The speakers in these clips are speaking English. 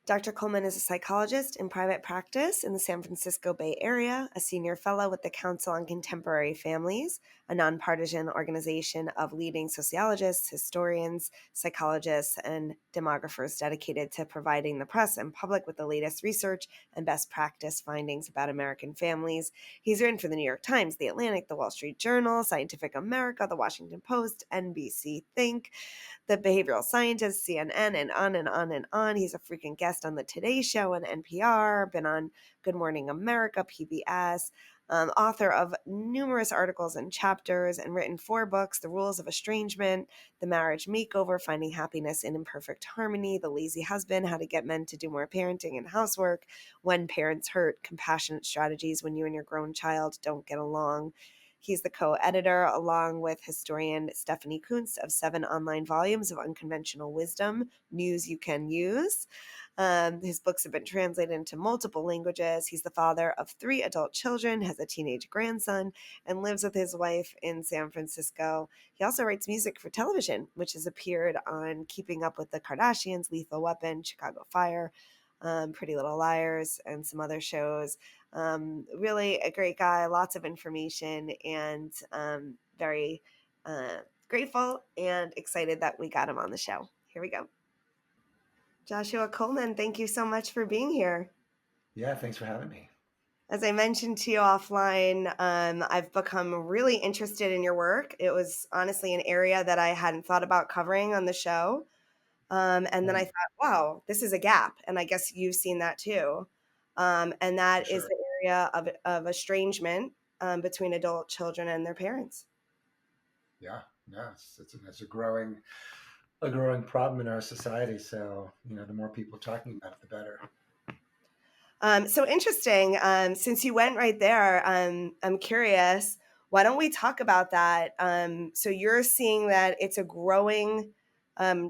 Dr. Coleman is a psychologist in private practice in the San Francisco Bay Area, a senior fellow with the Council on Contemporary Families, a nonpartisan organization of leading sociologists, historians, psychologists, and demographers dedicated to providing the press and public with the latest research and best practice findings about American families. He's written for the New York Times, The Atlantic, The Wall Street Journal, Scientific America, The Washington Post, NBC Think, The Behavioral Scientist, CNN, and on and on and on. He's a freaking guest on the Today Show on NPR, been on Good Morning America, PBS, author of numerous articles and chapters, and written 4 books: The Rules of Estrangement, The Marriage Makeover, Finding Happiness in Imperfect Harmony, The Lazy Husband, How to Get Men to Do More Parenting and Housework, When Parents Hurt, Compassionate Strategies When You and Your Grown Child Don't Get Along. He's the co-editor, along with historian Stephanie Kuntz, of 7 online volumes of unconventional wisdom, News You Can Use. His books have been translated into multiple languages. He's the father of 3 adult children, has a teenage grandson, and lives with his wife in San Francisco. He also writes music for television, which has appeared on Keeping Up with the Kardashians, Lethal Weapon, Chicago Fire, Pretty Little Liars, and some other shows. Really a great guy, lots of information, and very grateful and excited that we got him on the show. Here we go. Joshua Coleman, thank you so much for being here. Yeah, thanks for having me. As I mentioned to you offline, I've become really interested in your work. It was honestly an area that I hadn't thought about covering on the show. And then I Mm, thought, wow, this is a gap. And I guess you've seen that too. And for that is sure. the area of estrangement between adult children and their parents. Yeah, no, it's a growing problem in our society. So the more people talking about it, the better. So interesting. Since you went right there, I'm curious. Why don't we talk about that? So you're seeing that it's a growing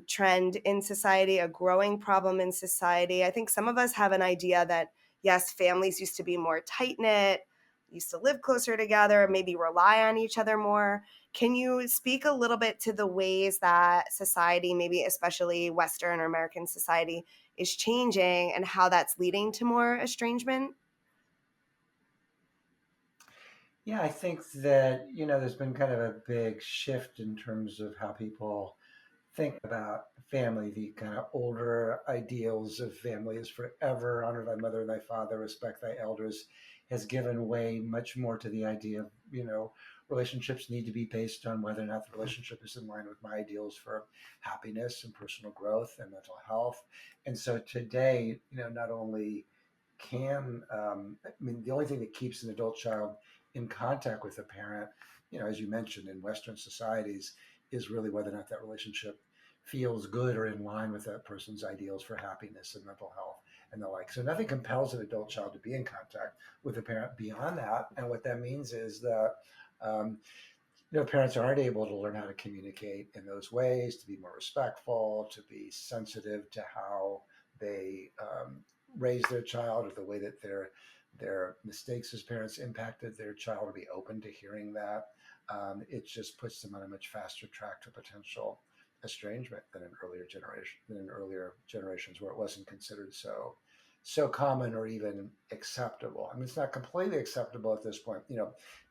trend in society, a growing problem in society. I think some of us have an idea that, yes, families used to be more tight knit, used to live closer together, maybe rely on each other more. Can you speak a little bit to the ways that society, maybe especially Western or American society, is changing and how that's leading to more estrangement? Yeah, I think that there's been kind of a big shift in terms of how people think about family. The kind of older ideals of family is forever honor thy mother and thy father, respect thy elders, has given way much more to the idea of relationships need to be based on whether or not the relationship is in line with my ideals for happiness and personal growth and mental health. And so today, not only the only thing that keeps an adult child in contact with a parent, as you mentioned, in Western societies, is really whether or not that relationship feels good or in line with that person's ideals for happiness and mental health and the like. So nothing compels an adult child to be in contact with a parent beyond that. And what that means is that um, parents aren't able to learn how to communicate in those ways, to be more respectful, to be sensitive to how they raise their child, or the way that their mistakes as parents impacted their child, to be open to hearing that. It just puts them on a much faster track to potential estrangement than in earlier generations where it wasn't considered so common or even acceptable. I mean, it's not completely acceptable at this point.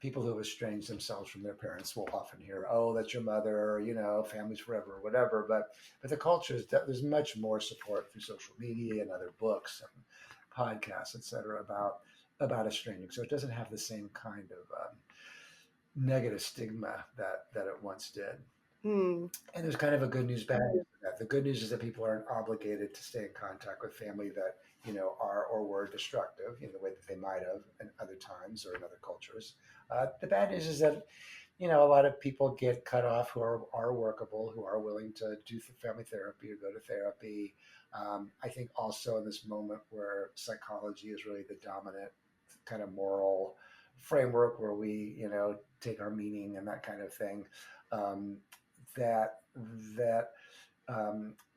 People who have estranged themselves from their parents will often hear, "Oh, that's your mother," or, "Families forever," or whatever. But the culture is that there's much more support through social media and other books and podcasts, et cetera, about estranging. So it doesn't have the same kind of negative stigma that it once did. Hmm. And there's kind of a good news, bad news for that. The good news is that people aren't obligated to stay in contact with family that are or were destructive in the way that they might have in other times or in other cultures. The bad news is that a lot of people get cut off who are workable, who are willing to do family therapy or go to therapy. I think also in this moment where psychology is really the dominant kind of moral framework, where we take our meaning and that kind of thing, um, that that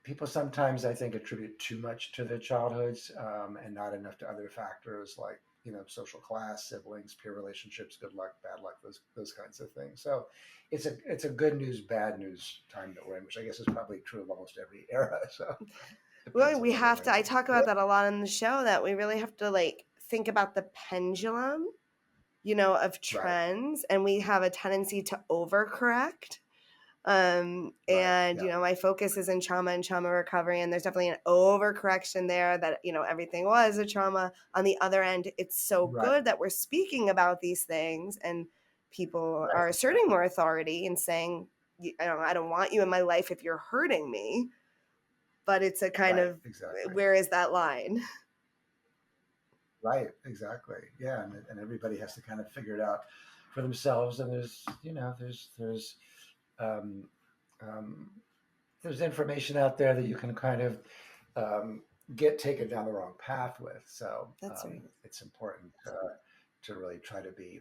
people sometimes, I think, attribute too much to their childhoods, and not enough to other factors like social class, siblings, peer relationships, good luck, bad luck, those kinds of things. So it's a good news, bad news time that we're in, which I guess is probably true of almost every era. So Well, depends on we the have to, I relationship. talk about that a lot on the show, that we really have to like think about the pendulum, of Right, trends, and we have a tendency to overcorrect. right, And yeah, my focus is in trauma and trauma recovery, and there's definitely an overcorrection there, that everything was a trauma. On the other end, it's so right, good that we're speaking about these things, and people right, are asserting more authority and saying, I don't want you in my life if you're hurting me. But it's a kind right, of, exactly. where is that line? Right, exactly. Yeah, and everybody has to kind of figure it out for themselves. And um, um, there's information out there that you can kind of um, get taken down the wrong path with. So That's right. it's important to really try to be,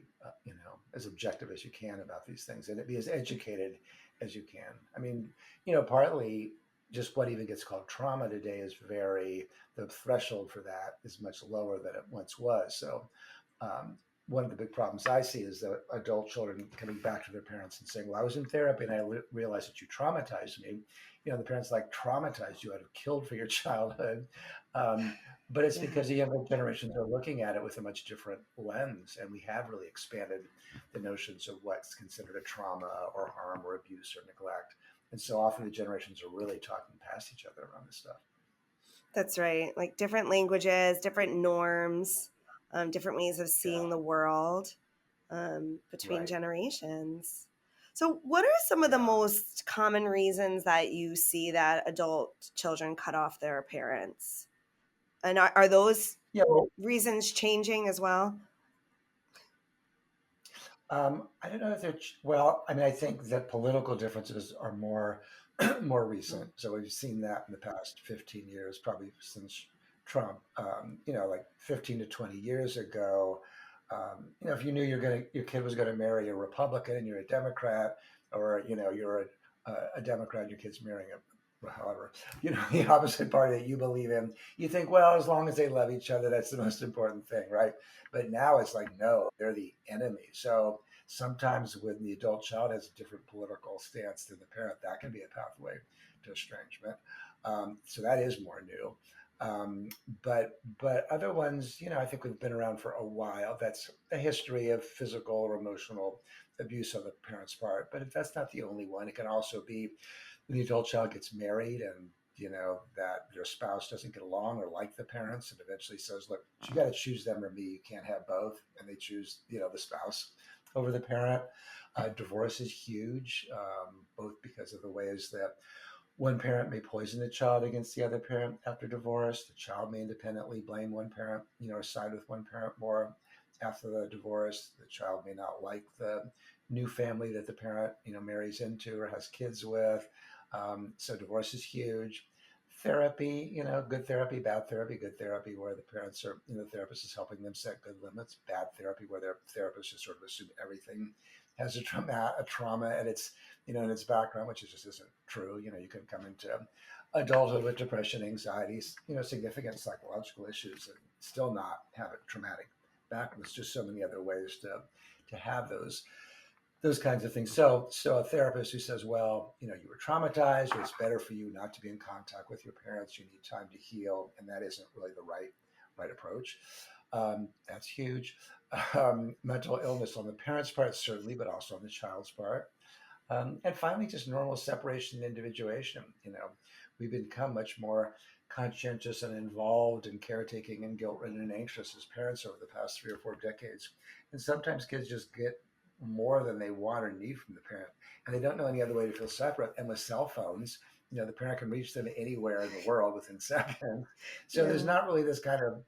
as objective as you can about these things, and to be as educated as you can. I mean, partly just what even gets called trauma today is the threshold for that is much lower than it once was. So um, one of the big problems I see is that adult children coming back to their parents and saying, "Well, I was in therapy and I realized that you traumatized me." The parents like traumatized you, I'd have killed for your childhood. Um, but it's Yeah. because the younger generations are looking at it with a much different lens, and we have really expanded the notions of what's considered a trauma or harm or abuse or neglect. And so often the generations are really talking past each other around this stuff. That's right. Like different languages, different norms, different ways of Yeah, seeing the world, between right. generations. So, what are some of the Yeah. most common reasons that you see that adult children cut off their parents? And are those Yeah. Well, reasons changing as well? I don't know if well, I mean, I think that political differences are more more recent. Mm. So we've seen that in the past 15 years, probably since Trump. Like 15 to 20 years ago, if you knew your kid was going to marry a Republican and you're a Democrat, or you're a Democrat and your kid's marrying however, the opposite party that you believe in, you think, well, as long as they love each other, that's the most important thing, right? But now it's like, no, they're the enemy. So sometimes when the adult child has a different political stance than the parent, that can be a pathway to estrangement. So that is more new. Um, but other ones, I think we've been around for a while. That's a history of physical or emotional abuse on the parent's part. But that's not the only one. It can also be when the adult child gets married and that their spouse doesn't get along or like the parents and eventually says, look, you got to choose them or me, you can't have both, and they choose the spouse over the parent. Divorce is huge, both because of the ways that one parent may poison the child against the other parent after divorce. The child may independently blame one parent, or side with one parent more after the divorce. The child may not like the new family that the parent, marries into or has kids with. So divorce is huge. Therapy, good therapy, bad therapy, good therapy, where the parents are, the therapist is helping them set good limits. Bad therapy, where their therapist just sort of assume everything has a trauma in its background, which just isn't true. You can come into adulthood with depression, anxieties, significant psychological issues, and still not have a traumatic background. There's just so many other ways to have those kinds of things. So a therapist who says, well, you were traumatized, or it's better for you not to be in contact with your parents. You need time to heal, and that isn't really the right approach. That's huge. Mental illness on the parents' part, certainly, but also on the child's part. And finally, just normal separation and individuation. We become much more conscientious and involved in caretaking and guilt-ridden and anxious as parents over the past 3 or 4 decades. And sometimes kids just get more than they want or need from the parent, and they don't know any other way to feel separate. And with cell phones, the parent can reach them anywhere in the world within seconds. So there's Yeah. not really this kind of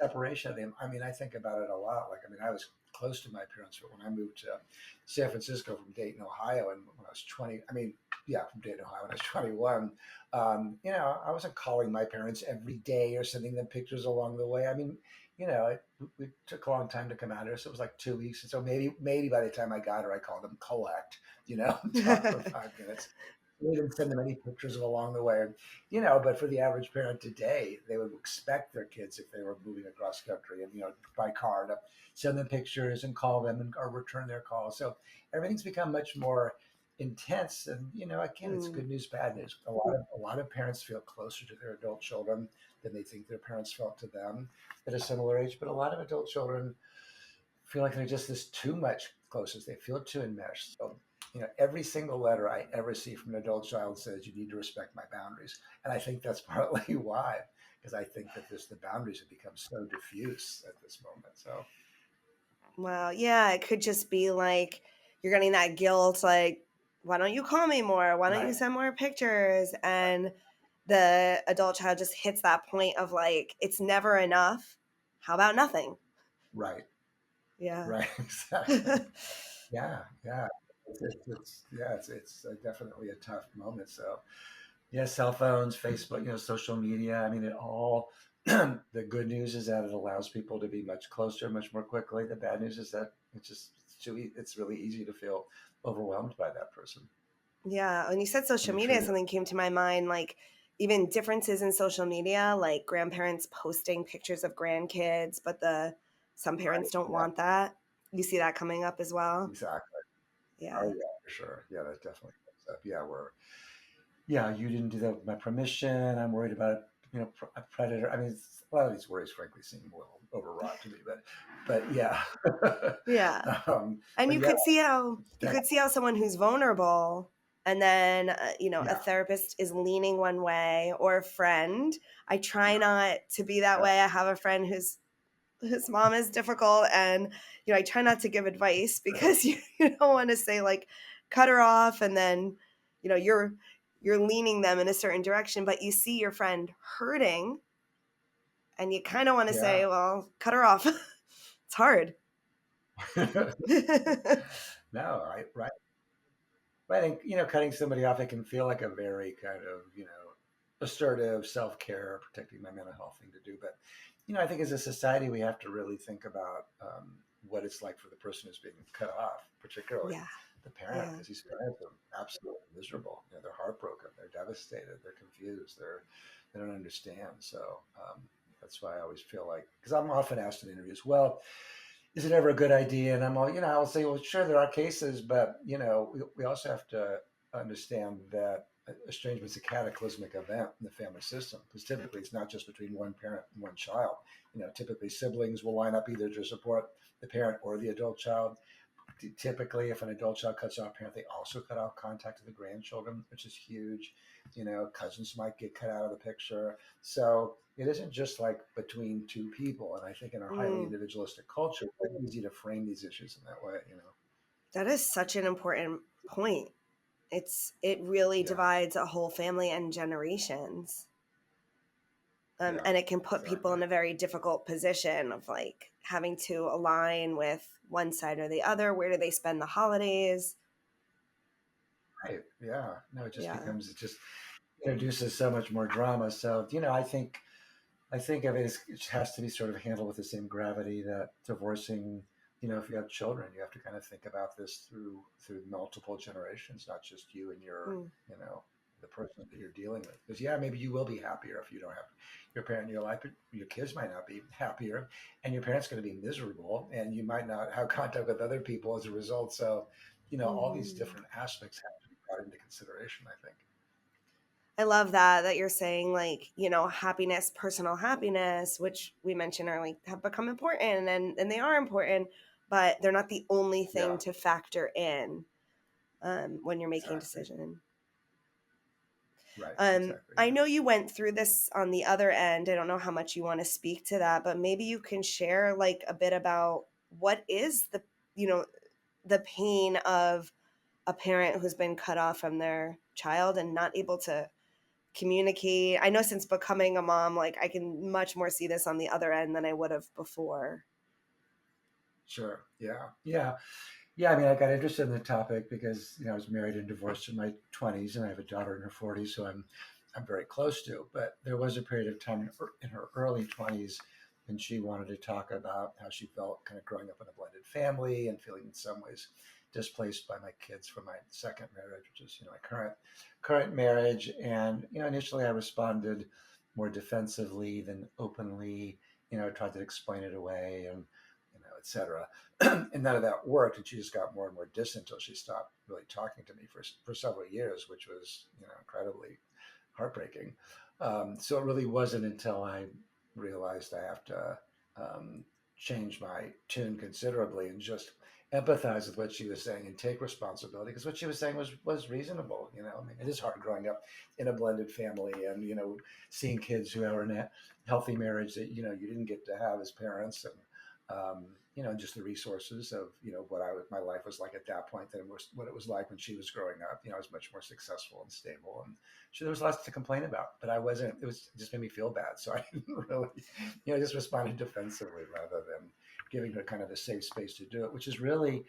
separation of them. I mean, I think about it a lot. Like, I mean, I was close to my parents, but when I moved to San Francisco from Dayton, Ohio, and when I was 20, I mean, yeah, from Dayton, Ohio, when I was 21, I wasn't calling my parents every day or sending them pictures along the way. I mean, it took a long time to come out here, so it was like 2 weeks. And so maybe by the time I got her, I called them collect, talk for 5 minutes. We didn't send them any pictures along the way, but for the average parent today, they would expect their kids, if they were moving across country and, by car, to send them pictures and call them or return their calls. So everything's become much more intense. And again, it's Mm. good news, bad news. A lot of parents feel closer to their adult children than they think their parents felt to them at a similar age. But a lot of adult children feel like they're just this too much closest. They feel too enmeshed. So, every single letter I ever see from an adult child says you need to respect my boundaries, and I think that's partly why, because I think that the boundaries have become so diffuse at this moment. So, Well, yeah, it could just be like you're getting that guilt, like, why don't you call me more? Why don't you right, send more pictures? And the adult child just hits that point of like, it's never enough. How about nothing? right, Yeah. right, exactly. Yeah, yeah. It's definitely a tough moment. So, yeah, cell phones, Facebook, social media. I mean, it all. The good news is that it allows people to be much closer, much more quickly. The bad news is that it's really easy to feel overwhelmed by that person Yeah. When you said when social you're media, treated something came to my mind, like even differences in social media, like grandparents posting pictures of grandkids, but some parents right. don't Yeah, want that. You see that coming up as well? exactly. Oh Yeah. yeah, for sure. Yeah, that definitely comes up. Yeah, you didn't do that with my permission. I'm worried about a predator. I mean, a lot of these worries, frankly, seem a little overwrought to me, but yeah, Yeah. And but yeah, you that, could see how someone who's vulnerable and then a yeah, therapist is leaning one way or a friend. I try yeah, not to be that yeah, way. I have a friend whose mom is difficult, and I try not to give advice sure. because you don't want to say like cut her off, and then you're leaning them in a certain direction, but you see your friend hurting and you kind of want to Yeah. say, well, cut her off. It's hard. No, right. But I think, cutting somebody off, it can feel like a very kind of, assertive self care, protecting my mental health thing to do. But, I think as a society, we have to really think about what it's like for the person who's being cut off, particularly Yeah. the parent, Yeah. because these parents are absolutely miserable. They're heartbroken, they're devastated, they're confused, they don't understand. So that's why I always feel like, because I'm often asked in interviews, well, is it ever a good idea? And I'm all, I'll say, well, sure, there are cases, but we also have to understand that estrangement is a cataclysmic event in the family system, because typically it's not just between one parent and one child. Typically siblings will line up either to support the parent or the adult child. Typically, if an adult child cuts off parent, they also cut off contact with the grandchildren, which is huge. Cousins might get cut out of the picture. So it isn't just like between two people. And I think in our highly Mm, individualistic culture, it's easy to frame these issues in that way. that is such an important point. It really Yeah, divides a whole family and generations. yeah, And it can put people exactly. in a very difficult position of like having to align with one side or the other. Where do they spend the holidays? Right. Yeah. No, Yeah. it just introduces so much more drama. So, I think of it as it has to be sort of handled with the same gravity that divorcing, if you have children, you have to kind of think about this through multiple generations, not just you and Mm. the person that you're dealing with. Because yeah, maybe you will be happier if you don't have your parent in your life, but your kids might not be happier, and your parent's going to be miserable, and you might not have contact with other people as a result. So, all these Mhm. different aspects have to be brought into consideration, I think. I love that you're saying like, happiness, personal happiness, which we mentioned are like have become important and they are important, but they're not the only Yeah, thing to factor in when you're making a exactly. decision. Right, exactly. I know you went through this on the other end. I don't know how much you want to speak to that, but maybe you can share like a bit about what is you know, the pain of a parent who's been cut off from their child and not able to communicate. I know since becoming a mom, like I can much more see this on the other end than I would have before. Sure. Yeah. Yeah. Yeah. I mean, I got interested in the topic because I was married and divorced in my 20s, and I have a daughter in her 40s, so I'm very close to. But there was a period of time in her early 20s when she wanted to talk about how she felt kind of growing up in a blended family and feeling in some ways displaced by my kids from my second marriage, which is my current marriage. And initially I responded more defensively than openly. I tried to explain it away, and etc. And none of that worked, and she just got more and more distant until she stopped really talking to me for several years, which was incredibly heartbreaking. So it really wasn't until I realized I have to um, change my tune considerably and just empathize with what she was saying and take responsibility, because what she was saying was reasonable. I mean, it is hard growing up in a blended family, and seeing kids who are in a healthy marriage that you didn't get to have as parents, and just the resources of what my life was like at that point than what it was like when she was growing up. I was much more successful and stable, and there was lots to complain about, but I wasn't. It just made me feel bad, so I didn't really, just responded defensively rather than giving her kind of a safe space to do it, which is really,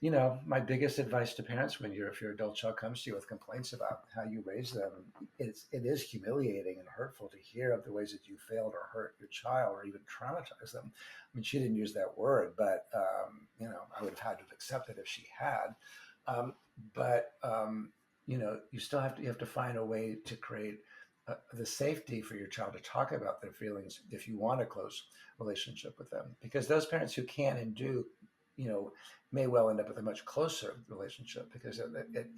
my biggest advice to parents when if your adult child comes to you with complaints about how you raise them, it is humiliating and hurtful to hear of the ways that you failed or hurt your child or even traumatized them. I mean, she didn't use that word, but I would have had to have accepted if she had. Um, but you have to find a way to create the safety for your child to talk about their feelings if you want a close relationship with them, because those parents who can and do, you know, may well end up with a much closer relationship, because it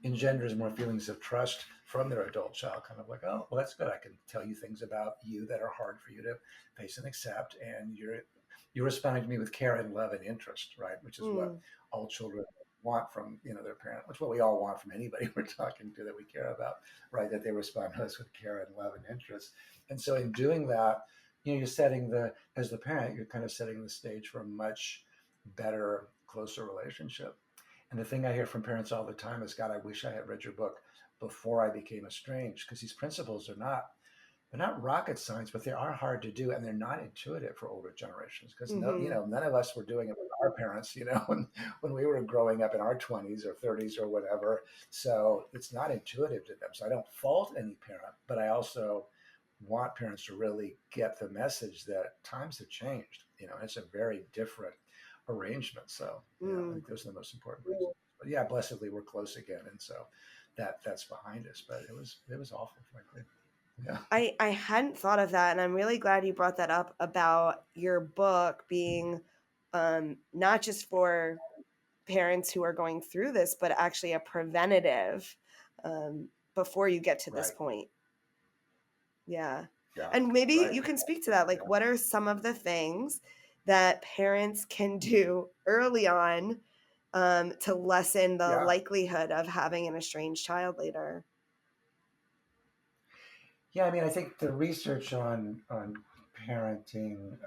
engenders more feelings of trust from their adult child. Kind of like, oh, well, that's good. I can tell you things about you that are hard for you to face and accept, and you're responding to me with care and love and interest, right? Which is what Mm. all children want from their parent, which is what we all want from anybody we're talking to that we care about, right? That they respond to us with care and love and interest. And so in doing that, you're setting as the parent, you're kind of setting the stage for a much better, closer relationship. And the thing I hear from parents all the time is, God, I wish I had read your book before I became estranged, because these principles are not they're not rocket science, but they are hard to do, and they're not intuitive for older generations. Because Hmm. none of us were doing it with our parents, when we were growing up in our 20s or 30s or whatever. So it's not intuitive to them. So I don't fault any parent, but I also want parents to really get the message that times have changed. It's a very different arrangement. So I Mm. think those are the most important reasons. But yeah, blessedly we're close again, and so that's behind us. But it was awful, frankly. Yeah. I hadn't thought of that, and I'm really glad you brought that up about your book being not just for parents who are going through this, but actually a preventative before you get to this Right. point. Yeah. Yeah. And maybe Right. you can speak to that. Like, Yeah. what are some of the things that parents can do early on to lessen the Yeah. likelihood of having an estranged child later? Yeah. I mean, I think the research on parenting,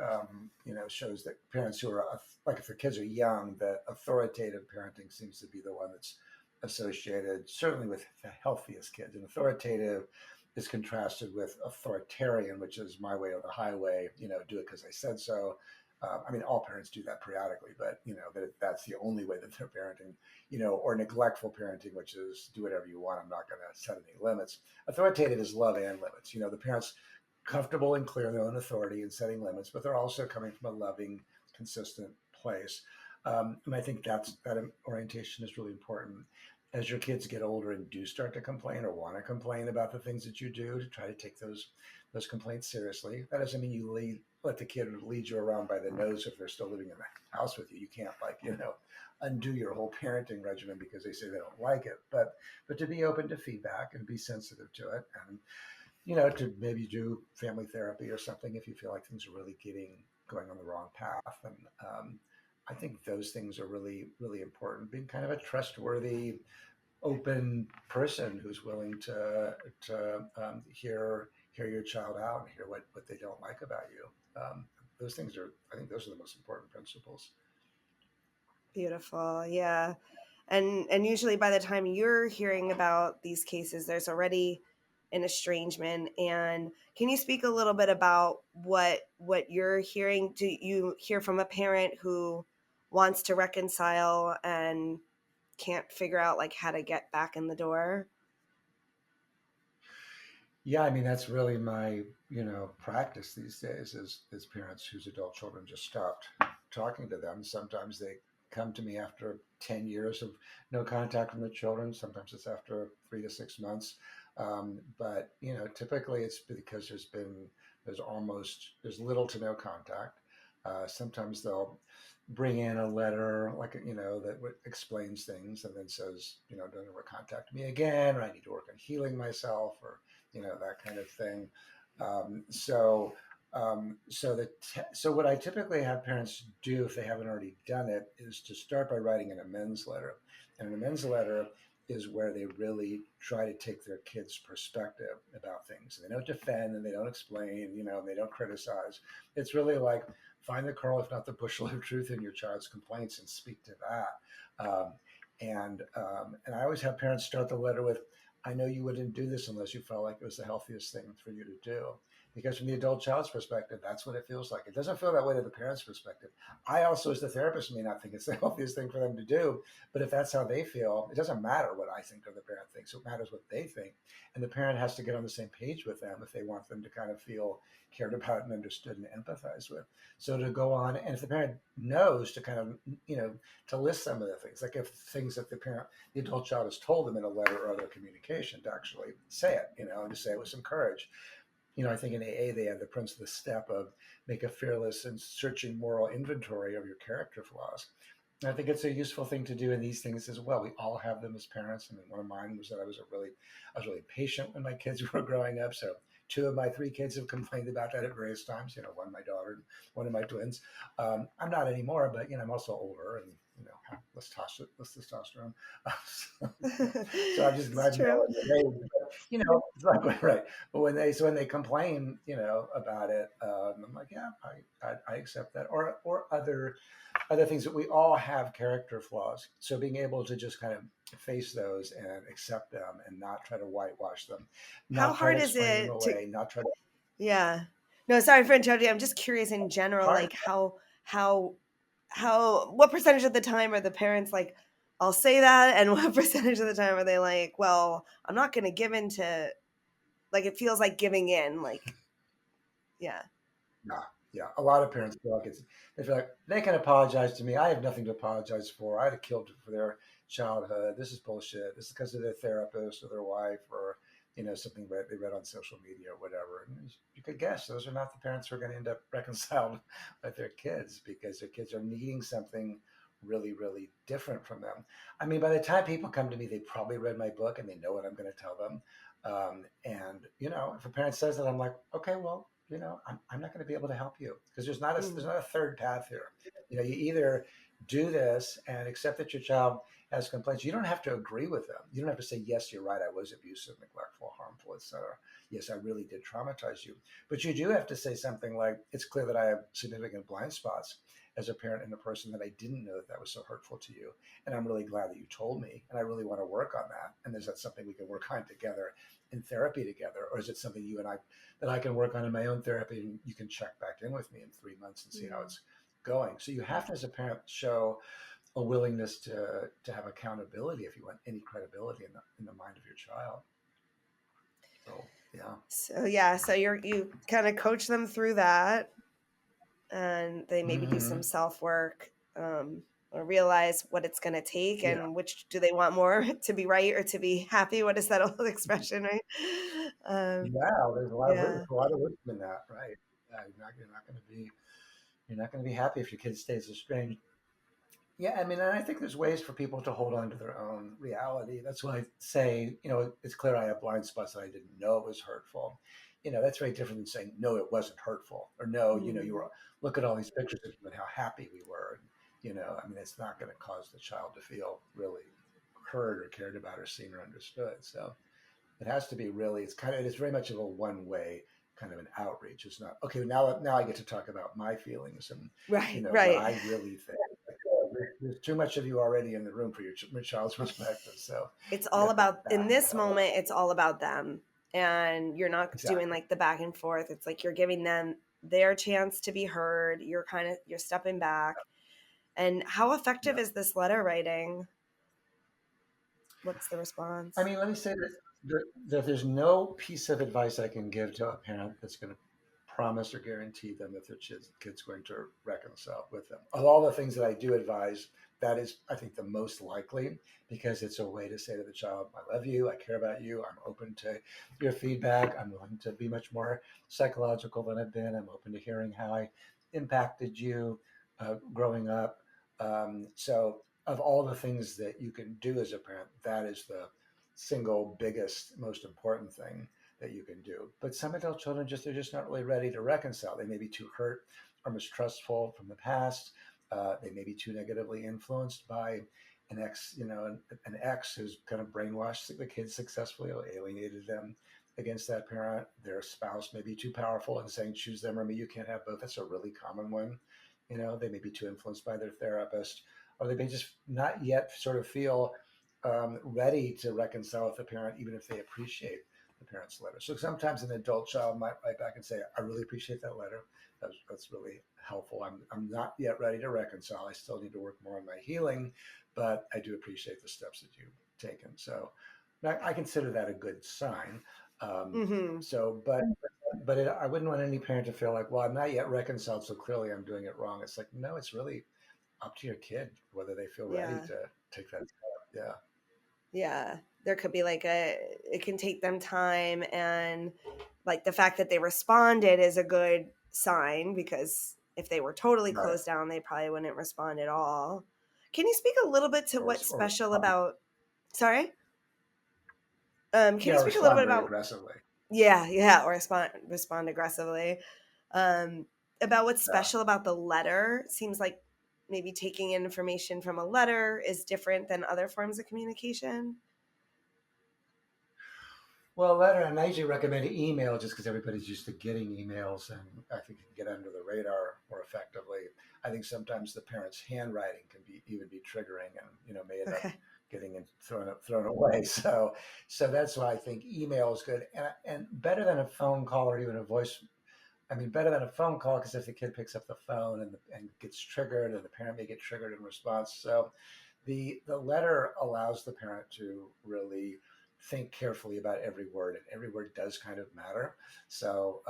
shows that parents who are like, if their kids are young, that authoritative parenting seems to be the one that's associated certainly with the healthiest kids. And authoritative is contrasted with authoritarian, which is my way or the highway. Do it because I said so. I mean, all parents do that periodically, but that's the only way that they're parenting. Or neglectful parenting, which is do whatever you want. I'm not going to set any limits. Authoritative is love and limits. The parents comfortable and clear their own authority and setting limits, but they're also coming from a loving, consistent place. And I think that orientation is really important. As your kids get older and do start to complain or want to complain about the things that you do, to try to take those complaints seriously. That doesn't mean you let the kid lead you around by the nose if they're still living in the house with you. You can't undo your whole parenting regimen because they say they don't like it. But to be open to feedback and be sensitive to it, and to maybe do family therapy or something if you feel like things are really going on the wrong path. And I think those things are really, really important. Being kind of a trustworthy, open person who's willing to hear your child out and hear what they don't like about you. Those things are, I think, those are the most important principles. Beautiful. Yeah. And usually by the time you're hearing about these cases, there's already an estrangement. And can you speak a little bit about what you're hearing? Do you hear from a parent who wants to reconcile and can't figure out like how to get back in the door? Yeah, I mean that's really my practice these days is parents whose adult children just stopped talking to them. Sometimes they come to me after 10 years of no contact from the children. Sometimes it's after 3 to 6 months. But typically it's because there's little to no contact. Sometimes they'll bring in a letter, like, that explains things and then says, don't ever contact me again, or I need to work on healing myself, or, that kind of thing. So, so what I typically have parents do, if they haven't already done it, is to start by writing an amends letter. And an amends letter is where they really try to take their kids' perspective about things. They don't defend and they don't explain, and they don't criticize. It's really like find the kernel, if not the bushel of truth in your child's complaints and speak to that. And I always have parents start the letter with, I know you wouldn't do this unless you felt like it was the healthiest thing for you to do. Because from the adult child's perspective, that's what it feels like. It doesn't feel that way to the parent's perspective. I also, as the therapist, may not think it's the healthiest thing for them to do, but if that's how they feel, it doesn't matter what I think or the parent thinks. It matters what they think. And the parent has to get on the same page with them if they want them to kind of feel cared about and understood and empathize with. So to go on, and if the parent knows to kind of, to list some of the things, like if things that the adult child has told them in a letter or other communication, to actually say it, and to say it with some courage. I think in AA they have the principle, the step of make a fearless and searching moral inventory of your character flaws. And I think it's a useful thing to do in these things as well. We all have them as parents. I mean, one of mine was that I was really patient when my kids were growing up. So two of my three kids have complained about that at various times. One my daughter, and one of my twins. I'm not anymore, but I'm also older, and less testosterone. So I'm just It's glad true. more in the age. It's like right. But when they complain, about it, I'm like, yeah, I accept that, or other things that we all have character flaws. So being able to just kind of face those and accept them and not try to whitewash them, How not try to hard is explain them it to, away, not try to yeah. No, sorry for interrupting. I'm just curious in general, hard. like how, what percentage of the time are the parents like, I'll say that, and what percentage of the time are they like, well, I'm not going to give in to, like, it feels like giving in, like, yeah. Yeah, yeah. A lot of parents feel like they feel like they can apologize to me. I have nothing to apologize for. I'd have killed for their childhood. This is bullshit. This is because of their therapist or their wife or something they read on social media or whatever. And you could guess those are not the parents who are going to end up reconciled with their kids, because their kids are needing something really, really different from them. I mean, by the time people come to me, they probably read my book and they know what I'm going to tell them. And if a parent says that, I'm like, okay, well, I'm not going to be able to help you, because there's Mm, not a third path here. You either do this and accept that your child has complaints. You don't have to agree with them. You don't have to say, yes, you're right, I was abusive, neglectful, harmful, etc. Yes, I really did traumatize you. But you do have to say something like, it's clear that I have significant blind spots as a parent and a person, that I didn't know that was so hurtful to you. And I'm really glad that you told me. And I really want to work on that. And is that something we can work on together in therapy together? Or is it something you and I that I can work on in my own therapy, and you can check back in with me in 3 months and see how mm. it's going? So you have to, as a parent, show a willingness to have accountability if you want any credibility in the mind of your child. So yeah. So yeah, so you kind of coach them through that, and they maybe do some Hmm. self work, or realize what it's going to take, Yeah. and which do they want more, to be right or to be happy. What is that old expression, right? Yeah. There's Yeah. a lot of wisdom in that, right? Yeah, you're not going to be happy if your kid stays estranged. Yeah, I mean, and I think there's ways for people to hold on to their own reality. That's why I say, it's clear I have blind spots that I didn't know it was hurtful. That's very different than saying, no, it wasn't hurtful, or no, you Mm. were, look at all these pictures of you and how happy we were. And, I mean, it's not going to cause the child to feel really heard or cared about or seen or understood. So it has to be really, it's very much of a one way kind of an outreach. It's not, okay, now I get to talk about my feelings and, Right, what right. I really think. There's too much of you already in the room for your child's perspective. So It's you all have to about, in back this that up. moment, it's all about them. And you're not doing Exactly. like the back and forth. It's like you're giving them their chance to be heard. You're stepping back. And how effective Yeah. is this letter writing? What's the I response? mean, let me say that there's no piece of advice I can give to a parent that's going to promise or guarantee them that their kid's going to reconcile with them. Of all the things that I do advise, that is, I think, the most likely, because it's a way to say to the child, I love you, I care about you, I'm open to your feedback, I'm willing to be much more psychological than I've been, I'm open to hearing how I impacted you growing up. So, of all the things that you can do as a parent, that is the single biggest, most important thing that you can do. But some adult children they're just not really ready to reconcile. They may be too hurt or mistrustful from the past. They may be too negatively influenced by an ex, an ex who's kind of brainwashed the kids successfully or alienated them against that parent. Their spouse may be too powerful and saying, choose them or me, you can't have both. That's a really common one. They may be too influenced by their therapist, or they may just not yet sort of feel ready to reconcile with the parent, even if they appreciate the parent's letter. So sometimes an adult child might write back and say, I really appreciate that letter. That's really helpful. I'm not yet ready to reconcile. I still need to work more on my healing, but I do appreciate the steps that you've taken. So I consider that a good sign. Um, Mm-hmm. so, but I wouldn't want any parent to feel like, well, I'm not yet reconciled, so clearly I'm doing it wrong. It's like, no, it's really up to your kid whether they feel ready Yeah. to take that step. Yeah. Yeah. There could be it can take them time, and like the fact that they responded is a good sign, because if they were totally Right. closed down, they probably wouldn't respond at all. Can you speak a little bit to Or, what's or special respond. about, sorry? Can you Yeah, speak a little respond bit very about, aggressively. yeah, or respond aggressively. Um, about what's Yeah. special about the letter. It seems like maybe taking in information from a letter is different than other forms of communication. Well, letter, and I usually recommend email just because everybody's used to getting emails, and I think you can get under the radar more effectively. I think sometimes the parent's handwriting can be even be triggering, and may end up Okay. getting thrown away. So that's why I think email is good, and better than a phone call or even a voice. I mean, better than a phone call, because if the kid picks up the phone and gets triggered, and the parent may get triggered in response. So the letter allows the parent to really think carefully about every word, and every word does kind of matter. So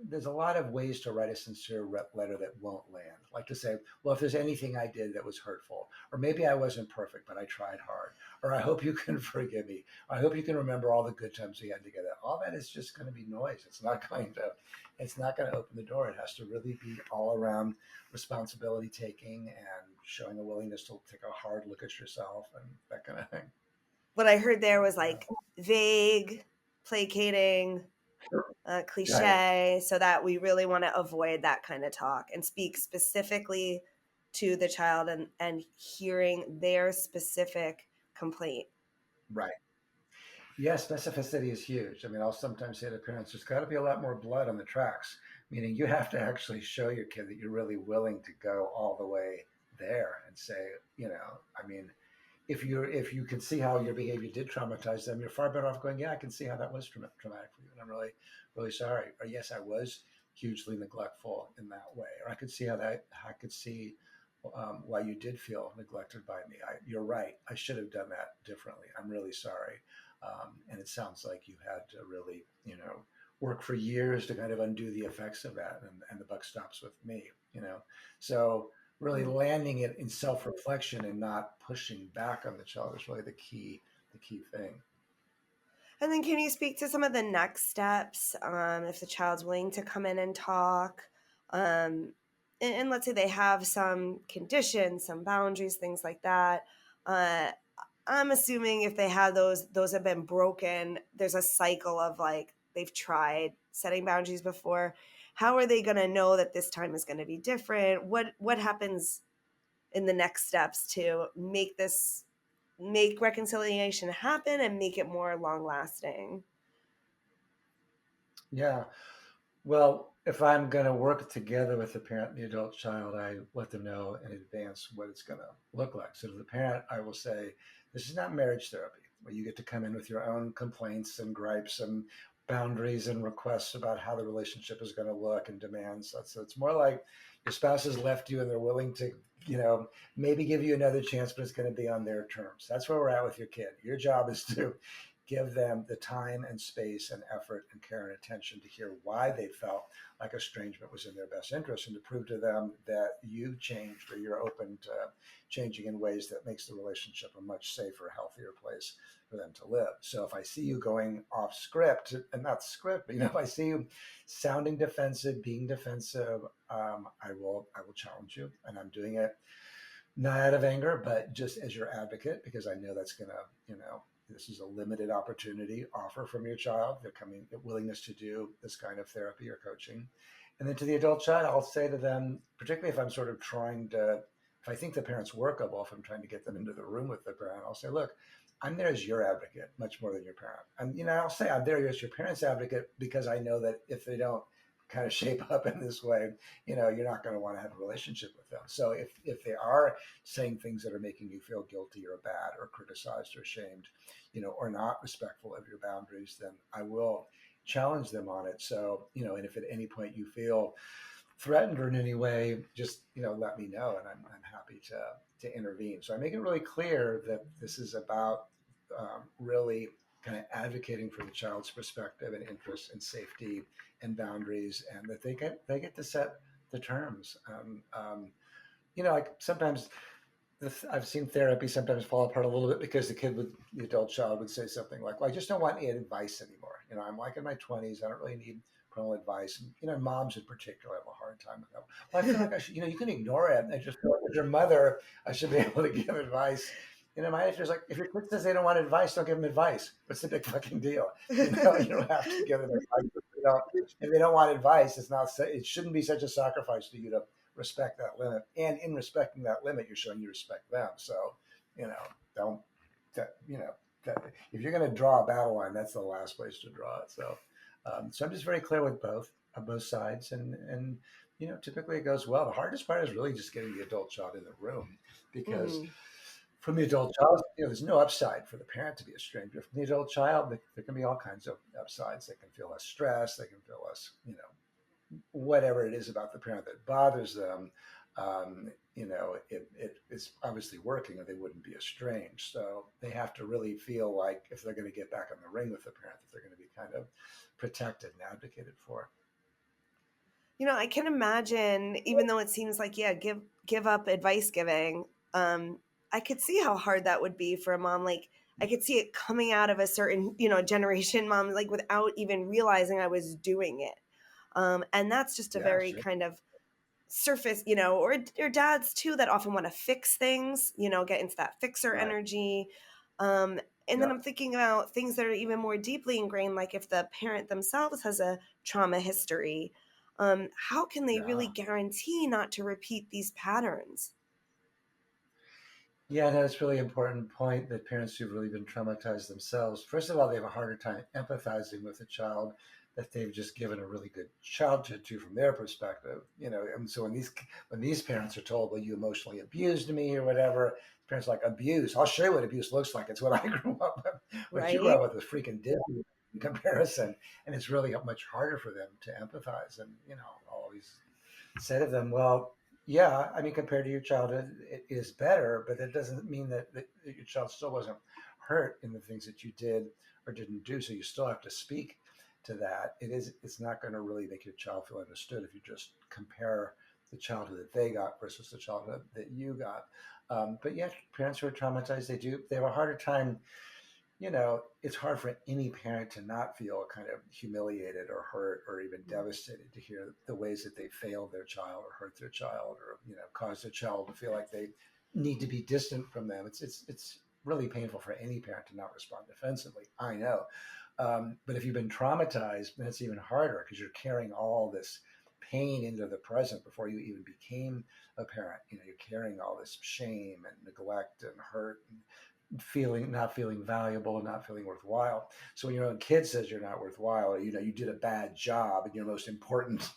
there's a lot of ways to write a sincere letter that won't land, like to say, well, if there's anything I did that was hurtful, or maybe I wasn't perfect but I tried hard, or I hope you can forgive me, or I hope you can remember all the good times we had together. All that is just going to be noise. It's not going to open the door. It has to really be all around responsibility taking and showing a willingness to take a hard look at yourself and that kind of thing. What I heard there was Yeah. like vague, placating, Right. cliche, so that we really want to avoid that kind of talk and speak specifically to the child, and hearing their specific complaint. Right. Yeah, specificity is huge. I mean, I'll sometimes say to parents, there's got to be a lot more blood on the tracks, meaning you have to actually show your kid that you're really willing to go all the way there and say, I mean, if you can see how your behavior did traumatize them, you're far better off going, yeah, I can see how that was traumatic for you, and I'm really, really sorry. Or yes, I was hugely neglectful in that way. Or I could see why you did feel neglected by me. You're right. I should have done that differently. I'm really sorry. And it sounds like you had to really, work for years to kind of undo the effects of that, and the buck stops with me. So really Mm. landing it in self-reflection and not pushing back on the child is really the key thing. And then can you speak to some of the next steps, if the child's willing to come in and talk? And let's say they have some conditions, some boundaries, things like that. Uh, I'm assuming if they have those have been broken, there's a cycle of like they've tried setting boundaries before. How are they going to know that this time is going to be different? What happens in the next steps to make reconciliation happen and make it more long lasting? Yeah. Well, if I'm going to work together with the parent and the adult child, I let them know in advance what it's going to look like. So to the parent, I will say, this is not marriage therapy, where you get to come in with your own complaints and gripes and boundaries and requests about how the relationship is going to look and demands. So it's more like your spouse has left you and they're willing to, maybe give you another chance, but it's going to be on their terms. That's where we're at with your kid. Your job is to give them the time and space and effort and care and attention to hear why they felt like estrangement was in their best interest, and to prove to them that you changed or you're open to changing in ways that makes the relationship a much safer, healthier place for them to live. So if I see you going off script, and not script, but if I see you sounding defensive, being defensive, I will challenge you, and I'm doing it not out of anger, but just as your advocate, because I know that's gonna, this is a limited opportunity offer from your child. They're coming, the willingness to do this kind of therapy or coaching. And then to the adult child, I'll say to them, particularly if I'm sort of trying to, if I think the parent's workable, if I'm trying to get them into the room with the parent, I'll say, look, I'm there as your advocate much more than your parent. And, I'll say I'm there as your parent's advocate because I know that if they don't kind of shape up in this way, you're not going to want to have a relationship with them. So if they are saying things that are making you feel guilty or bad or criticized or ashamed, or not respectful of your boundaries, then I will challenge them on it. So, and if at any point you feel threatened or in any way, just, let me know, and I'm happy to intervene. So I make it really clear that this is about really kind of advocating for the child's perspective and interests and safety and boundaries, and that they get to set the terms. Like sometimes I've seen therapy sometimes fall apart a little bit because the adult child would say something like, "Well, I just don't want any advice anymore. I'm like in my 20s. I don't really need parental advice." And, moms in particular have a hard time with that. Well, I feel like I should, you can ignore it. I just feel like as your mother, I should be able to give advice. My answer is like, if your kid says they don't want advice, don't give them advice. What's the big fucking deal? You don't have to give them advice. If they don't want advice, it shouldn't be such a sacrifice to you to respect that limit. And in respecting that limit, you're showing you respect them. So, don't, if you're going to draw a battle line, that's the last place to draw it. So I'm just very clear with both sides, and typically it goes well. The hardest part is really just getting the adult child in the room, because from the adult child, there's no upside for the parent to be a stranger. From the adult child, there can be all kinds of upsides. They can feel less stress. They can feel less, whatever it is about the parent that bothers them. It's obviously working, or they wouldn't be estranged. So they have to really feel like if they're going to get back in the ring with the parent, that they're going to be kind of protected and advocated for. I can imagine, even though it seems like, give up advice giving. I could see how hard that would be for a mom. Like, I could see it coming out of a certain, generation mom, like without even realizing I was doing it. And that's just a Yeah, very sure. kind of surface, or dads too that often want to fix things, get into that fixer Right. energy. And then Yep. I'm thinking about things that are even more deeply ingrained, like if the parent themselves has a trauma history, how can they really Yeah. guarantee not to repeat these patterns? Yeah, that's a really important point, that parents who've really been traumatized themselves, first of all, they have a harder time empathizing with a child that they've just given a really good childhood to from their perspective. And so when these parents are told, "Well, you emotionally abused me," or whatever, parents are like, "Abuse? I'll show you what abuse looks like. It's what I grew up with. What you grew Right? up with was freaking Disney in comparison." And it's really much harder for them to empathize. And I'll always say to them, "Well, yeah, I mean, compared to your childhood, it is better, but that doesn't mean that your child still wasn't hurt in the things that you did or didn't do. So you still have to speak to that. It's not going to really make your child feel understood if you just compare the childhood that they got versus the childhood that you got." But yeah, parents who are traumatized, they have a harder time. It's hard for any parent to not feel kind of humiliated or hurt or even devastated to hear the ways that they failed their child or hurt their child, or caused their child to feel like they need to be distant from them. It's really painful for any parent to not respond defensively. I know, but if you've been traumatized, then it's even harder, because you're carrying all this pain into the present before you even became a parent. You're carrying all this shame and neglect and hurt and not feeling valuable, not feeling worthwhile. So when your own kid says you're not worthwhile, or you did a bad job in your most important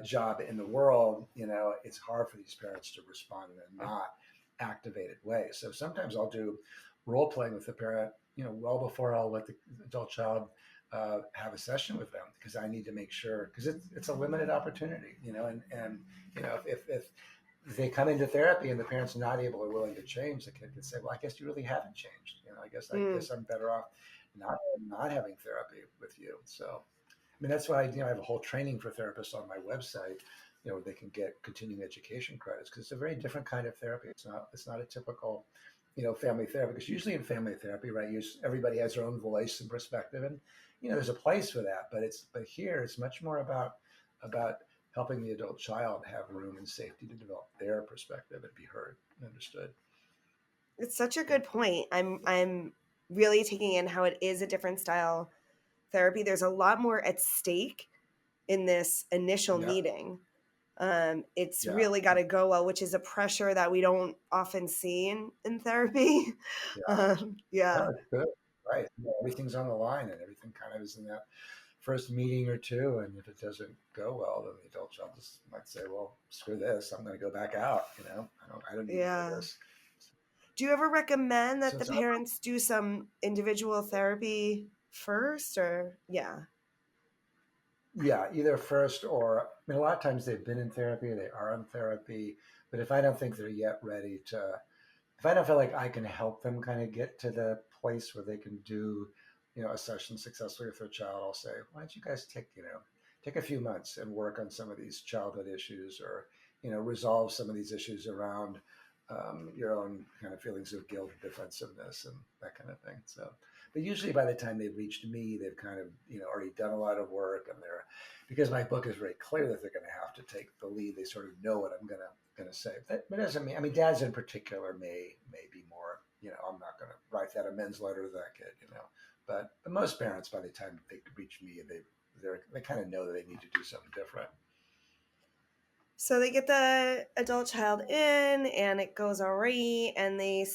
job in the world, it's hard for these parents to respond in a not activated way. So sometimes I'll do role playing with the parent, well before I'll let the adult child have a session with them, because I need to make sure, because it's a limited opportunity, and if they come into therapy and the parent's not able or willing to change, the kid can say, "Well, I guess you really haven't changed. I guess I'm better off not not having therapy with you. So I mean, that's why I have a whole training for therapists on my website, where they can get continuing education credits because it's a very different kind of therapy. It's not a typical, family therapy. Because usually in family therapy, right, everybody has their own voice and perspective, and there's a place for that. But here it's much more about helping the adult child have room and safety to develop their perspective and be heard and understood. It's such a good point. I'm really taking in how it is a different style therapy. There's a lot more at stake in this initial Yeah, meeting. It's yeah, really got to go well, which is a pressure that we don't often see in therapy. yeah. Yeah, No, it's good. Right. Everything's on the line and everything kind of is in that first meeting or two. And if it doesn't go well, then the adult child just might say, well, screw this. I'm going to go back out. I don't need any of yeah. this. Do you ever recommend that So the it's, parents do some individual therapy first, or yeah, yeah, either first or, I mean, a lot of times they've been in therapy, they are in therapy. But if I don't think they're yet ready to, if I don't feel like I can help them kind of get to the place where they can do, a session successfully with their child, I'll say, why don't you guys take a few months and work on some of these childhood issues, or, resolve some of these issues around your own kind of feelings of guilt, defensiveness, and that kind of thing. So, but usually by the time they've reached me, they've kind of, already done a lot of work, and because my book is very clear that they're going to have to take the lead. They sort of know what I'm going to say. That doesn't mean, I mean, dads in particular may be more, I'm not going to write that amends letter to that kid, but most parents, by the time they reach me, they kind of know that they need to do something different. so they get the adult child in, and it goes all right, and they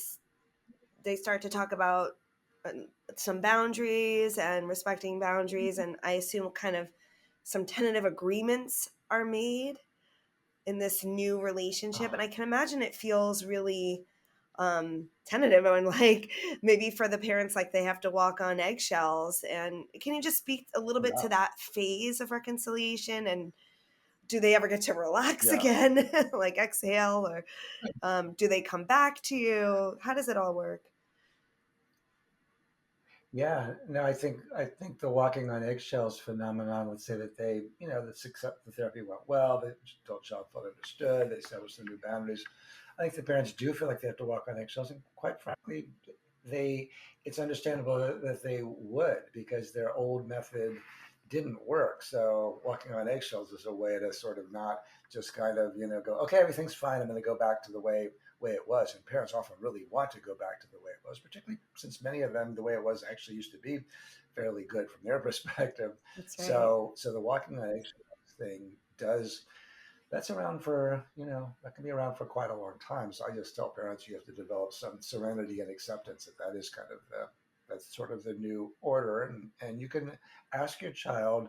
start to talk about uh, some boundaries and respecting boundaries, and I assume kind of some tentative agreements are made in this new relationship. And Uh-huh. I can imagine it feels really tentative and like maybe for the parents, like they have to walk on eggshells. And can you just speak a little bit Yeah, to that phase of reconciliation, and do they ever get to relax yeah. again, like exhale, or do they come back to you? How does it all work? Yeah, no, I think the walking on eggshells phenomenon would say that the therapy went well, the adult child felt understood, they established some new boundaries. I think the parents do feel like they have to walk on eggshells, and quite frankly, they it's understandable that they would, because their old method didn't work. So walking on eggshells is a way to sort of not just kind of go, okay, everything's fine, I'm going to go back to the way it was. And parents often really want to go back to the way it was, particularly since many of them, the way it was actually used to be fairly good from their perspective. That's right. So the walking on eggshells thing does that's around for, that can be around for quite a long time. So I just tell parents you have to develop some serenity and acceptance that is kind of that's sort of the new order. And you can ask your child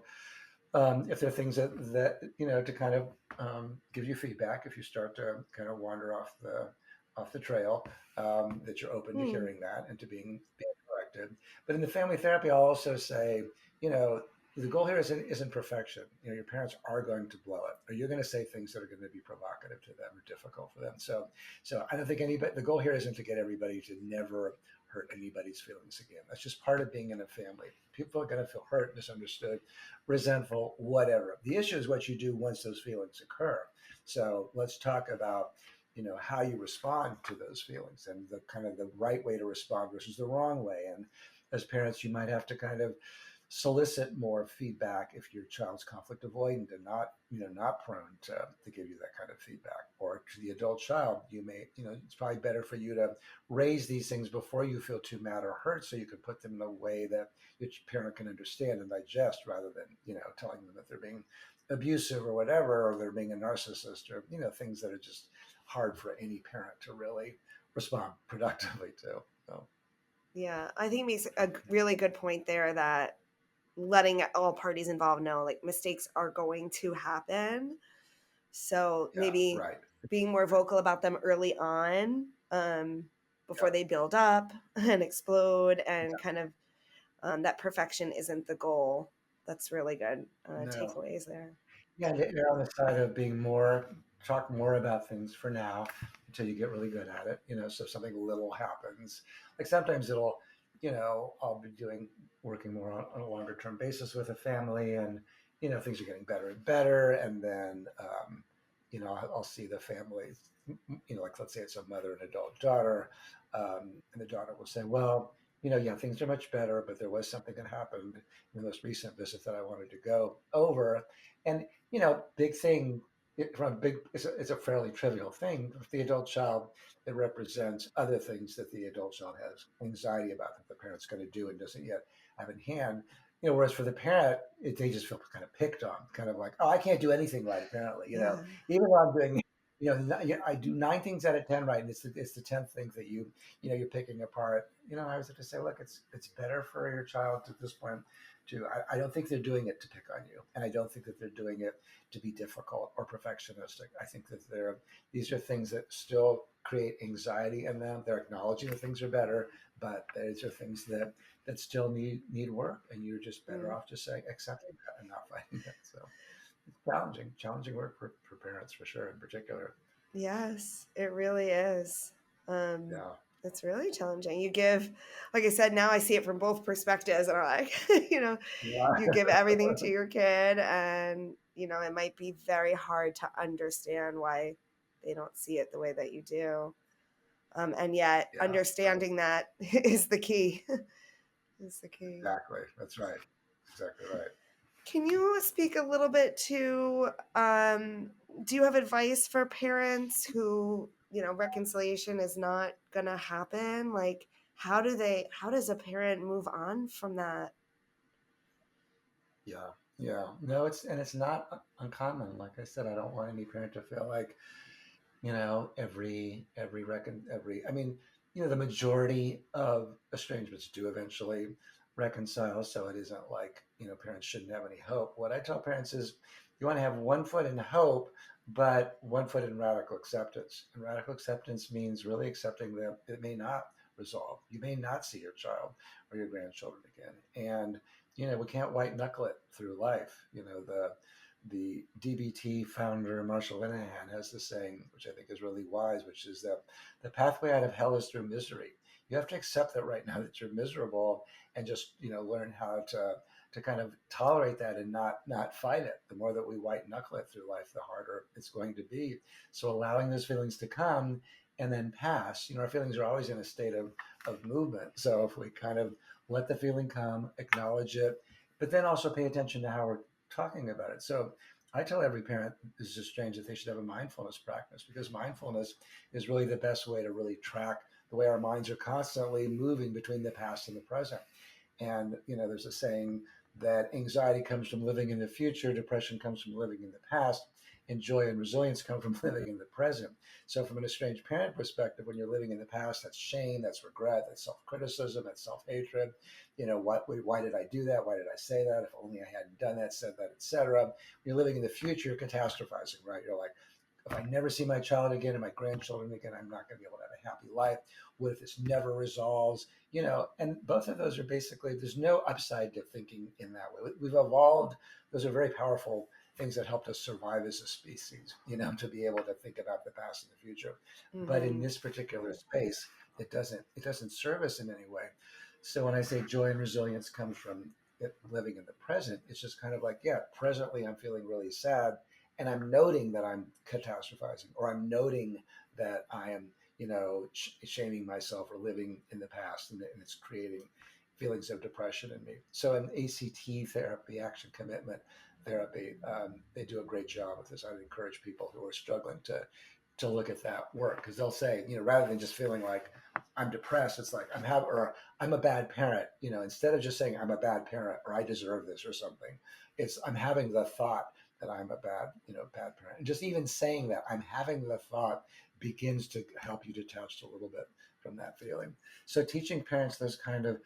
if there are things to kind of give you feedback if you start to kind of wander off the trail, that you're open to Hmm. hearing that and to being corrected. But in the family therapy, I'll also say, you know, the goal here isn't perfection. Your parents are going to blow it, or you're going to say things that are going to be provocative to them or difficult for them. So I don't think anybody. The goal here isn't to get everybody to never hurt anybody's feelings again. That's just part of being in a family. People are going to feel hurt, misunderstood, resentful, whatever. The issue is what you do once those feelings occur. So let's talk about how you respond to those feelings, and the kind of the right way to respond versus the wrong way. And as parents, you might have to kind of solicit more feedback if your child's conflict avoidant and not prone to give you that kind of feedback. Or to the adult child, it's probably better for you to raise these things before you feel too mad or hurt, so you can put them in a way that your parent can understand and digest, rather than telling them that they're being abusive or whatever, or they're being a narcissist, or things that are just hard for any parent to really respond productively to. So Yeah, I think it makes a really good point there, that letting all parties involved know like mistakes are going to happen. So yeah, maybe right. being more vocal about them early on, before Yeah, they build up and explode, and kind of that perfection isn't the goal. That's really good no. takeaways there. Yeah, they're on the side of talk more about things for now until you get really good at it. So if something little happens, like sometimes I'll be working more on a longer term basis with a family, and things are getting better and better, and then I'll see the family, like let's say it's a mother and adult daughter, and the daughter will say, well, yeah, things are much better, but there was something that happened in the most recent visit that I wanted to go over, and big thing. From a big, it's a fairly trivial thing. For the adult child, it represents other things that the adult child has anxiety about that the parent's going to do and doesn't yet have in hand. Whereas for the parent, they just feel kind of picked on, kind of like, oh, I can't do anything right, apparently. Yeah. Even though I'm doing, I do 9 things out of 10 right, and it's the 10th thing that you're picking apart. I was have to say, look, it's better for your child at this point to. I don't think they're doing it to pick on you, and I don't think that they're doing it to be difficult or perfectionistic. I think that these are things that still create anxiety in them. They're acknowledging that things are better, but these are things that still need work, and you're just better Mm. off just saying accepting that and not fighting it. So it's challenging work for parents for sure, in particular. Yes, it really is. Um, Yeah, it's really challenging. You give, like I said, now I see it from both perspectives, and I'm like, you yeah, give everything to your kid, and it might be very hard to understand why they don't see it the way that you do. And yet, yeah. understanding that is the key. Is the key. Exactly. That's right. Exactly right. Can you speak a little bit to, do you have advice for parents who, reconciliation is not going to happen? Like, how does a parent move on from that? Yeah, yeah. No, it's not uncommon. Like I said, I don't want any parent to feel like every I mean, the majority of estrangements do eventually reconcile, so it isn't like parents shouldn't have any hope. What I tell parents is you want to have one foot in hope, but one foot in radical acceptance, and radical acceptance means really accepting that it may not resolve. You may not see your child or your grandchildren again, and we can't white knuckle it through life. The DBT founder Marshall Linehan has this saying, which I think is really wise, which is that the pathway out of hell is through misery. You have to accept that right now that you're miserable, and just learn how to kind of tolerate that and not fight it. The more that we white knuckle it through life, the harder it's going to be. So allowing those feelings to come and then pass. Our feelings are always in a state of movement. So if we kind of let the feeling come, acknowledge it, but then also pay attention to how we're talking about it. So I tell every parent, this is strange, that they should have a mindfulness practice, because mindfulness is really the best way to really track the way our minds are constantly moving between the past and the present. And there's a saying that anxiety comes from living in the future, depression comes from living in the past, and joy and resilience come from living in the present. So, from an estranged parent perspective, when you're living in the past, that's shame, that's regret, that's self-criticism, that's self-hatred. Why did I do that? Why did I say that? If only I hadn't done that, said that, etc. When you're living in the future, you're catastrophizing, right? You're like, if I never see my child again and my grandchildren again, I'm not going to be able to have a happy life. What if this never resolves? And both of those are basically, there's no upside to thinking in that way. We've evolved. Those are very powerful things that helped us survive as a species, to be able to think about the past and the future. But in Mm-hmm. this particular space, it doesn't serve us in any way. So when I say joy and resilience comes from living in the present, it's just kind of like, yeah, presently I'm feeling really sad, and I'm noting that I'm catastrophizing, or I'm noting that I am, shaming myself or living in the past, and it's creating feelings of depression in me. So in ACT therapy, action commitment therapy, they do a great job with this. I'd encourage people who are struggling to look at that work, because they'll say, rather than just feeling like I'm depressed, it's like or I'm a bad parent. Instead of just saying I'm a bad parent or I deserve this or something, it's I'm having the thought that I'm a bad parent. And just even saying that I'm having the thought begins to help you detach a little bit from that feeling. So teaching parents those kind of,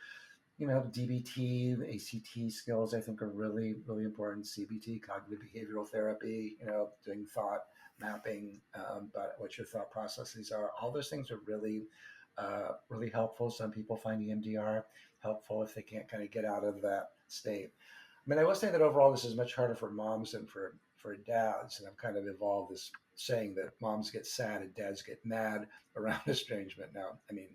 DBT, ACT skills, I think are really, really important. CBT, cognitive behavioral therapy, doing thought mapping, about what your thought processes are. All those things are really, really helpful. Some people find EMDR helpful if they can't kind of get out of that state. I mean, I will say that overall, this is much harder for moms than for dads, and I've kind of evolved this saying that moms get sad and dads get mad around estrangement. Now, I mean,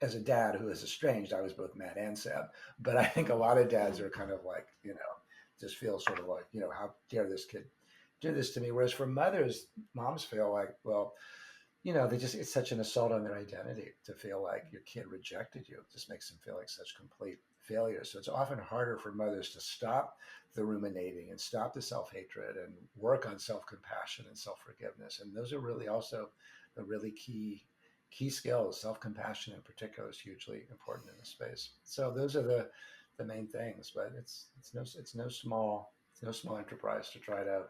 as a dad who is estranged, I was both mad and sad. But I think a lot of dads are kind of like, just feel sort of like, how dare this kid do this to me? Whereas for mothers, moms feel like, well, they just, it's such an assault on their identity to feel like your kid rejected you. It just makes them feel like such complete failures. So it's often harder for mothers to stop the ruminating and stop the self-hatred and work on self-compassion and self-forgiveness. And those are really also the really key skills. Self-compassion in particular is hugely important in this space. So those are the main things, but it's no small enterprise to try to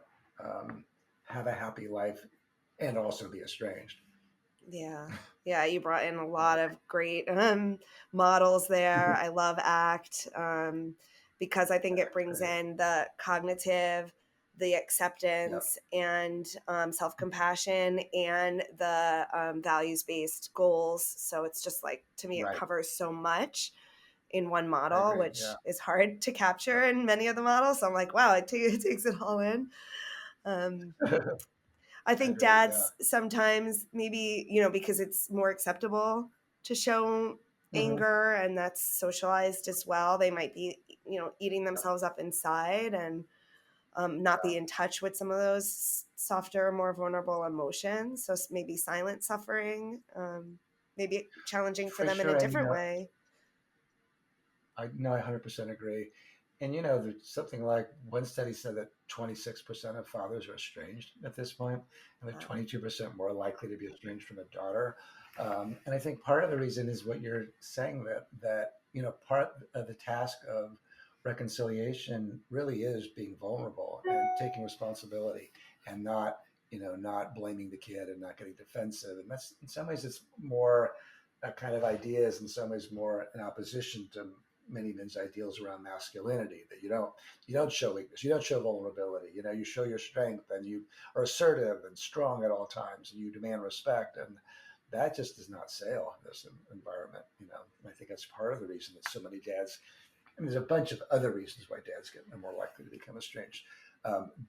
have a happy life and also be estranged. Yeah. Yeah, you brought in a lot of great models there. I love ACT because I think it brings Great. in the cognitive, the Yep. acceptance, and self compassion, and the values based goals. So it's just like, to me, it Right. covers so much in one I model, agree. Yeah. which is hard to capture Yep. in many of the models. So I'm like, wow, it takes it all in. Um, I I think agree. Yeah. dads sometimes maybe, because it's more acceptable to show Hmm. anger and that's socialized as well. They might be, eating Yeah. themselves up inside and not be in touch with some of those softer, more vulnerable emotions. So maybe silent suffering, maybe challenging for For them in a sure. And different way. I know, I 100% agree. And there's something like one study said that 26% of fathers are estranged at this point, and they're Wow. 22% more likely to be estranged from a daughter. And I think part of the reason is what you're saying, that part of the task of reconciliation really is being vulnerable and taking responsibility, and not blaming the kid and not getting defensive. And that's, in some ways, it's more that kind of idea is in some ways more in opposition to many men's ideals around masculinity, that you don't show weakness, you don't show vulnerability, you show your strength, and you are assertive and strong at all times, and you demand respect. And that just does not sail in this environment. And I think that's part of the reason that so many dads, I mean, there's a bunch of other reasons why dads are more likely to become estranged,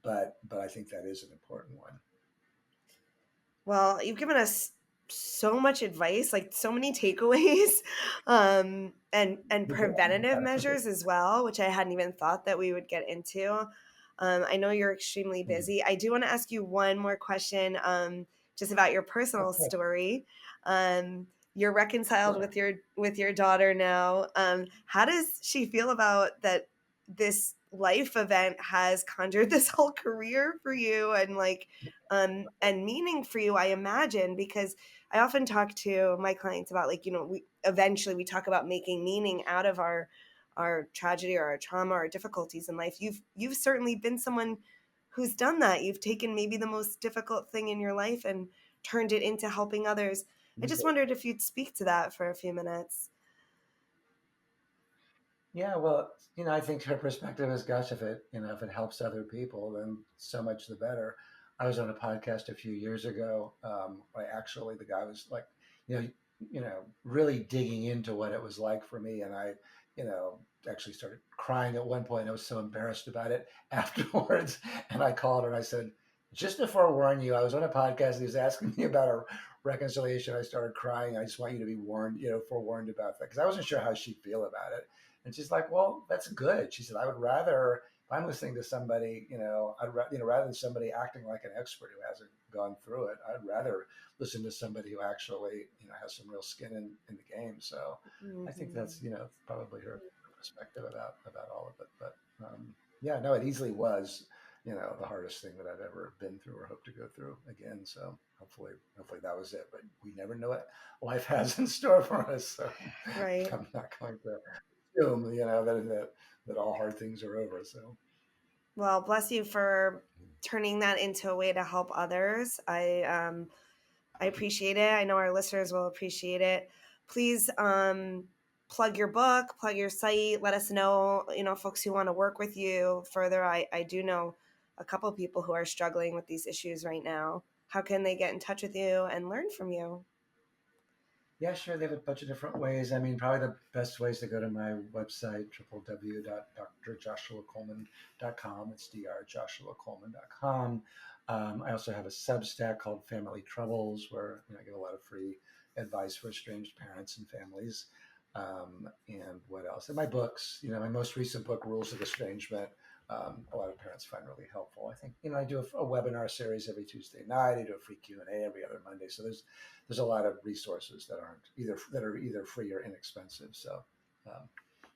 but I think that is an important one. Well, you've given us so much advice, like so many takeaways, and preventative measures as well, which I hadn't even thought that we would get into. I know you're extremely busy. I do want to ask you one more question, just about your personal Okay, story. You're reconciled sure. with your daughter now. How does she feel about that? This life event has conjured this whole career for you, and like and meaning for you, I imagine, because I often talk to my clients about, like, we talk about making meaning out of our tragedy or our trauma or difficulties in life. You've certainly been someone who's done that. You've taken maybe the most difficult thing in your life and turned it into helping others. I just wondered if you'd speak to that for a few minutes. Yeah, well, I think her perspective is, gosh, if it helps other people, then so much the better. I was on a podcast a few years ago. The guy was like, you know, really digging into what it was like for me, and I, you know, actually started crying at one point. I was so embarrassed about it afterwards, and I called her and I said, just to forewarn you, I was on a podcast and he was asking me about a reconciliation. I started crying. I just want you to be warned, forewarned about that, because I wasn't sure how she'd feel about it. And she's like, well, that's good. She said, I would rather, if I'm listening to somebody, rather than somebody acting like an expert who hasn't gone through it, I'd rather listen to somebody who actually, has some real skin in the game. So I think Mm-hmm. that's, probably her perspective about all of it. But yeah, no, it easily was, the hardest thing that I've ever been through or hope to go through again. So hopefully that was it. But we never know what life has in store for us. So Right. I'm not going to assume, that all hard things are over. So Well, bless you for turning that into a way to help others. I appreciate it. I know our listeners will appreciate it. Please plug your book, plug your site. Let us know, folks who want to work with you further. I do know a couple people who are struggling with these issues right now. How can they get in touch with you and learn from you? yeah, sure. They have a bunch of different ways. I mean, probably the best way is to go to my website, www.drjoshuacoleman.com. It's drjoshuacoleman.com. I also have a Substack called Family Troubles, where I give a lot of free advice for estranged parents and families. And what else? And my books, my most recent book, Rules of Estrangement, a lot of parents find really helpful. I think, I do a webinar series every Tuesday night. I do a free Q&A every other Monday. So there's a lot of resources that are either free or inexpensive. So um,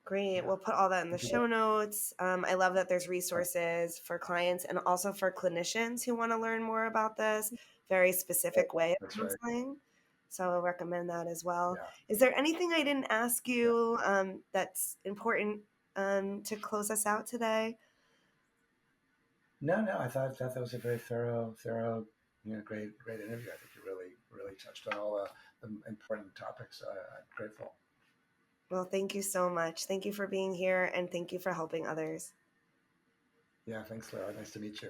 Great. yeah, We'll put all that in the people, show notes. I love that there's resources for clients and also for clinicians who want to learn more about this very specific way of that's right. counseling. So I'll recommend that as well. Yeah. Is there anything I didn't ask Yeah. you that's important to close us out today? No, I thought that was a very thorough, great interview. I think you really touched on all the important topics. I'm grateful. Well, thank you so much. Thank you for being here and thank you for helping others. Yeah, thanks, Laura. Nice to meet you.